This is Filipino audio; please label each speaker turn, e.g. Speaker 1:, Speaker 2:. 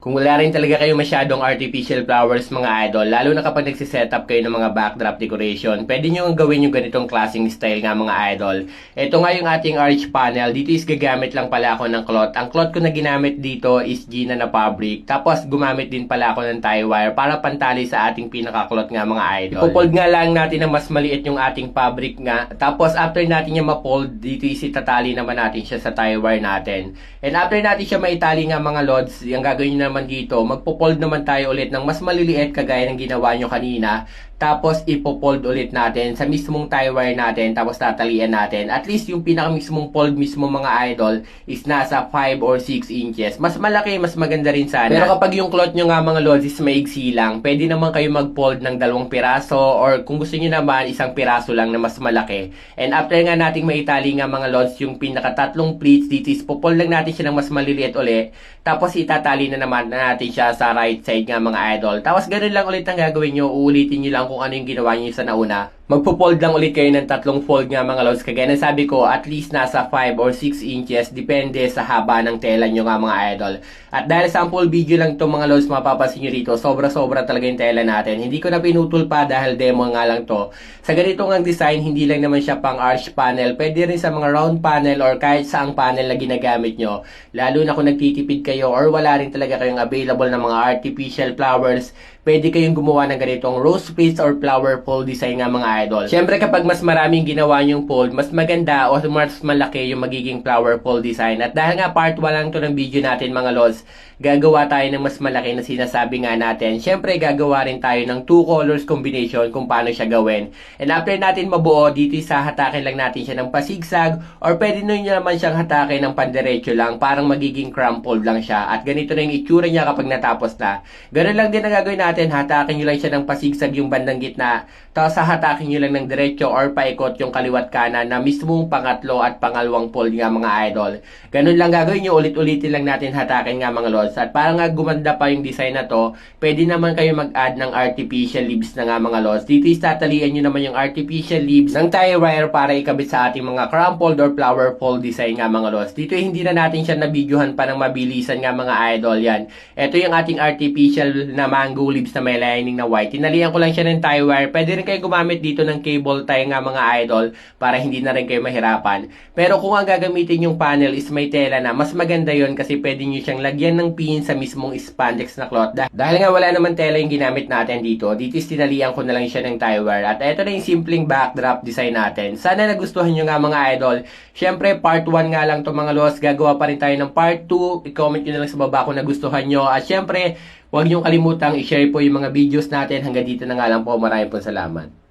Speaker 1: Kung wala rin talaga kayo masyadong artificial flowers mga idol, lalo na kapag nagsisetup kayo ng mga backdrop decoration, pwede nyo gawin yung ganitong klaseng style nga mga idol. Ito nga yung ating arch panel. Dito is gagamit lang pala ako ng cloth. Ang cloth ko na ginamit dito is Gina na fabric. Tapos gumamit din pala ako ng tie wire para pantali sa ating pinaka-cloth nga mga idol. Ipopold nga lang natin na mas maliit yung ating fabric nga. Tapos after natin yung ma-fold, dito is itatali naman natin siya sa tie wire natin. And after natin siya maitali nga mga lods, yung gagawin nyo naman dito, magpo-fold naman tayo ulit ng mas maliliit kagaya ng ginawa nyo kanina. Tapos ipo-fold ulit natin sa mismong tie wire natin, tapos tatalian natin. At least yung pinaka mismong fold mismo mga idol is nasa 5 or 6 inches. Mas malaki, mas maganda rin sana. Pero kapag yung cloth nyo nga mga lods is maigsi lang, pwede naman kayo mag-fold ng 2 piraso or kung gusto nyo naman, 1 piraso lang na mas malaki. And after nga nating maitali nga mga lods yung pinaka 3 pleats, dito is po-fold lang natin siya ng mas maliliit ulit. Tapos itatali na naman natin siya sa right side nga mga idol. Tapos ganun lang ulit ang gagawin nyo, uulitin nyo lang kung ano yung ginawa nyo sa nauna. Magpo-fold lang ulit kayo ng 3 fold nga mga lods. Kagaya ng sabi ko, at least nasa 5 or 6 inches. Depende sa haba ng tela nyo nga mga idol. At dahil sample video lang to mga lods, mapapansin nyo rito, sobra-sobra talaga yung tela natin. Hindi ko na pinutol pa dahil demo nga lang to. Sa ganito nga design, hindi lang naman siya pang arch panel. Pwede rin sa mga round panel or kahit saang panel na ginagamit nyo. Lalo na kung nagtitipid kayo or wala rin talaga kayong available na mga artificial flowers, pwede kayong gumawa ng ganitong rose pleats or flower fold design nga mga idol. Siyempre kapag mas maraming ginawa yung fold, mas maganda o mas malaki yung magiging flower fold design. At dahil nga part 1 lang to ng video natin mga lods, gagawa tayo ng mas malaki na sinasabi nga natin. Siyempre gagawa rin tayo ng 2 colors combination kung paano siya gawin. And after natin mabuo, dito sa hatakin lang natin siya ng pasigsag or pwede nyo naman siyang hatakin ng pandiretso lang, parang magiging crumpled lang siya. At ganito na yung itsura niya kapag natapos na. Ganun lang din ang gagawin natin, hatakin nyo lang siya ng pasigsag yung bandang gitna, tapos hatakin nyo lang ng diretso or paikot yung kaliwat kanan na mismong pangatlo at pangalawang fold nga mga idol. Ganun lang gagawin nyo, ulit-ulitin lang natin hatakin nga mga lods. At para nga gumanda pa yung design na to, pwede naman kayo mag-add ng artificial leaves na nga mga lods. Dito is tatalian nyo naman yung artificial leaves ng tie wire para ikabit sa ating mga crumpled or flower fold design nga mga lods. Dito hindi na natin siya nabidyohan pa ng mabilisan nga mga idol yan. Ito yung ating artificial na mango leaves na may lining na white. Tinalian ko lang siya ng tie wire. Pwede rin kayo gumamit dito ng cable tie nga mga idol para hindi na rin kayo mahirapan. Pero kung ang gagamitin yung panel is may tela na, mas maganda yon kasi pwede nyo siyang lagyan ng pin sa mismong spandex na cloth. Dahil nga wala naman tela yung ginamit natin dito is tinalian ko na lang siya ng tie wire. At ito na yung simpleng backdrop design natin. Sana nagustuhan nyo nga mga idol. Syempre part 1 nga lang to mga lods. Gagawa pa rin tayo ng part 2. I-comment nyo na lang sa baba kung nagustuhan nyo. At syempre, huwag niyong kalimutang i-share po yung mga videos natin. Hanggang dito na nga lang po. Maraming po salamat.